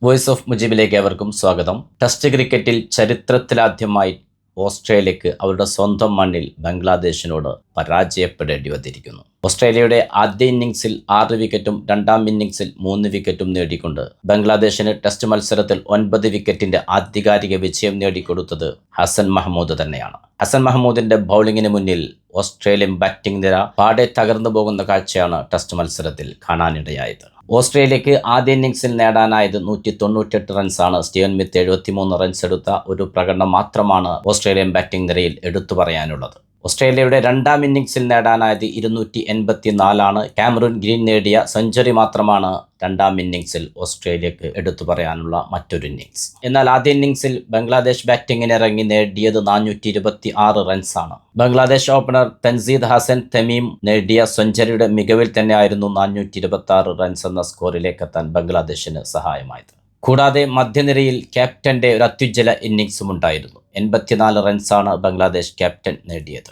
Voice of മുജീബിലേക്ക് ഏവർക്കും സ്വാഗതം. Test ക്രിക്കറ്റിൽ ചരിത്രത്തിലാദ്യമായി ഓസ്ട്രേലിയക്ക് അവരുടെ സ്വന്തം മണ്ണിൽ ബംഗ്ലാദേശിനോട് പരാജയപ്പെടേണ്ടി വന്നിരിക്കുന്നു. ഓസ്ട്രേലിയയുടെ ആദ്യ ഇന്നിംഗ്സിൽ 6 വിക്കറ്റും രണ്ടാം ഇന്നിംഗ്സിൽ 3 വിക്കറ്റും നേടിക്കൊണ്ട് ബംഗ്ലാദേശിന് ടെസ്റ്റ് മത്സരത്തിൽ 9 വിക്കറ്റിന്റെ ആധികാരിക വിജയം നേടിക്കൊടുത്തത് ഹസൻ മഹ്മൂദ് തന്നെയാണ്. ഹസൻ മഹ്മൂദിന്റെ ബൗളിങ്ങിന് മുന്നിൽ ഓസ്ട്രേലിയൻ ബാറ്റിംഗ് നിര പാടെ തകർന്നു പോകുന്ന കാഴ്ചയാണ് ടെസ്റ്റ് മത്സരത്തിൽ കാണാനിടയായത്. ഓസ്ട്രേലിയക്ക് ആദ്യ ഇന്നിംഗ്സിൽ നേടാനായത് 198 റൺസാണ്. സ്റ്റീവൻ സ്മിത്ത് 73 റൺസ് എടുത്ത ഒരു പ്രകടനം മാത്രമാണ് ഓസ്ട്രേലിയൻ ബാറ്റിംഗ് നിരയിൽ എടുത്തു പറയാനുള്ളത്. ഓസ്ട്രേലിയയുടെ രണ്ടാം ഇന്നിംഗ്സിൽ നേടാനായത് 284 കാമറൂൺ ഗ്രീൻ നേടിയ സെഞ്ചുറി മാത്രമാണ് രണ്ടാം ഇന്നിംഗ്സിൽ ഓസ്ട്രേലിയക്ക് എടുത്തു പറയാനുള്ള മറ്റൊരു ഇന്നിംഗ്സ്. എന്നാൽ ആദ്യ ഇന്നിംഗ്സിൽ ബംഗ്ലാദേശ് ബാറ്റിംഗിനിറങ്ങി നേടിയത് 426 റൺസാണ്. ബംഗ്ലാദേശ് ഓപ്പണർ തൻസീദ് ഹസൻ തമീം നേടിയ സെഞ്ചുറിയുടെ മികവിൽ തന്നെയായിരുന്നു 426 റൺസ് എന്ന സ്കോറിലേക്ക് എത്താൻ ബംഗ്ലാദേശിന് സഹായമായത്. കൂടാതെ മധ്യനിരയിൽ ക്യാപ്റ്റന്റെ ഒരു അത്യുജ്വല ഇന്നിംഗ്സും ഉണ്ടായിരുന്നു. 84 റൺസാണ് ബംഗ്ലാദേശ് ക്യാപ്റ്റൻ നേടിയത്.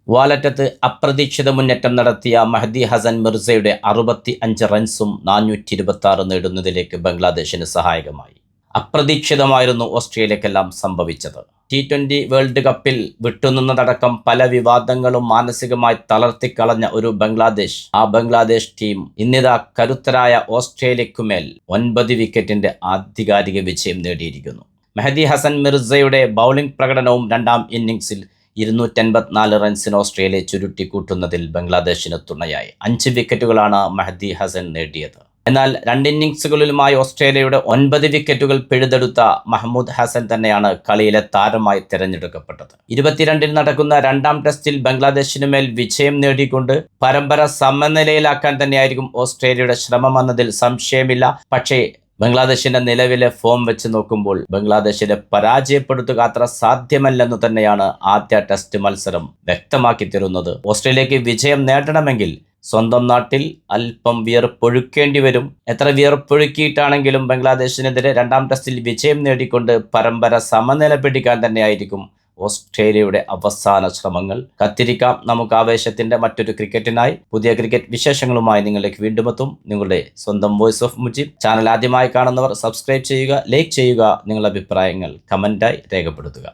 വാലറ്റത്ത് അപ്രതീക്ഷിത മുന്നേറ്റം നടത്തിയ മഹ്ദി ഹസൻ മിർസയുടെ 65 റൺസും 426 നേടുന്നതിലേക്ക് ബംഗ്ലാദേശിന് സഹായകമായി. അപ്രതീക്ഷിതമായിരുന്നു ഓസ്ട്രേലിയക്കെല്ലാം സംഭവിച്ചത്. T20 വേൾഡ് കപ്പിൽ വിട്ടുനിന്നതടക്കം പല വിവാദങ്ങളും മാനസികമായി തളർത്തിക്കളഞ്ഞ ഒരു ബംഗ്ലാദേശ് ടീം ഇന്നിതാ കരുത്തരായ ഓസ്ട്രേലിയക്കുമേൽ 9 വിക്കറ്റിന്റെ ആധികാരിക വിജയം നേടിയിരിക്കുന്നു. മഹ്ദി ഹസൻ മിർസയുടെ ബൗളിംഗ് പ്രകടനവും രണ്ടാം ഇന്നിംഗ്സിൽ 284 റൺസിന് ഓസ്ട്രേലിയ ചുരുട്ടിക്കൂട്ടുന്നതിൽ ബംഗ്ലാദേശിന് തുണയായി. 5 വിക്കറ്റുകളാണ് മഹ്ദി ഹസൻ നേടിയത്. എന്നാൽ 2 ഇന്നിംഗ്സുകളിലുമായി ഓസ്ട്രേലിയയുടെ 9 വിക്കറ്റുകൾ പിഴുതെടുത്ത മഹ്മൂദ് ഹസൻ തന്നെയാണ് കളിയിലെ താരമായി തിരഞ്ഞെടുക്കപ്പെട്ടത്. 22-ന് നടക്കുന്ന രണ്ടാം ടെസ്റ്റിൽ ബംഗ്ലാദേശിനുമേൽ വിജയം നേടിക്കൊണ്ട് പരമ്പര സമനിലയിലാക്കാൻ തന്നെയായിരിക്കും ഓസ്ട്രേലിയയുടെ ശ്രമമെന്നതിൽ സംശയമില്ല. പക്ഷേ ബംഗ്ലാദേശിന്റെ നിലവിലെ ഫോം വെച്ച് നോക്കുമ്പോൾ ബംഗ്ലാദേശിനെ പരാജയപ്പെടുത്തുക അത്ര സാധ്യമല്ലെന്ന് തന്നെയാണ് ആദ്യ ടെസ്റ്റ് മത്സരം വ്യക്തമാക്കി തരുന്നത്. ഓസ്ട്രേലിയക്ക് വിജയം നേടണമെങ്കിൽ സ്വന്തം നാട്ടിൽ അല്പം വിയർപ്പൊഴുക്കേണ്ടി വരും. എത്ര വിയർപ്പൊഴുക്കിയിട്ടാണെങ്കിലും ബംഗ്ലാദേശിനെതിരെ രണ്ടാം ടെസ്റ്റിൽ വിജയം നേടിക്കൊണ്ട് പരമ്പര സമനില പിടിക്കാൻ തന്നെയായിരിക്കും ഓസ്ട്രേലിയയുടെ അവസാന ശ്രമങ്ങൾ. കത്തിരിക്കാം നമുക്ക് ആവേശത്തിന്റെ മറ്റൊരു ക്രിക്കറ്റിനായി. പുതിയ ക്രിക്കറ്റ് വിശേഷങ്ങളുമായി നിങ്ങളിലേക്ക് വീണ്ടും എത്തും. നിങ്ങളുടെ സ്വന്തം വോയിസ് ഓഫ് മുജീബ്. ചാനൽ ആദ്യമായി കാണുന്നവർ സബ്സ്ക്രൈബ് ചെയ്യുക, ലൈക്ക് ചെയ്യുക, നിങ്ങളുടെ അഭിപ്രായങ്ങൾ കമന്റായി രേഖപ്പെടുത്തുക.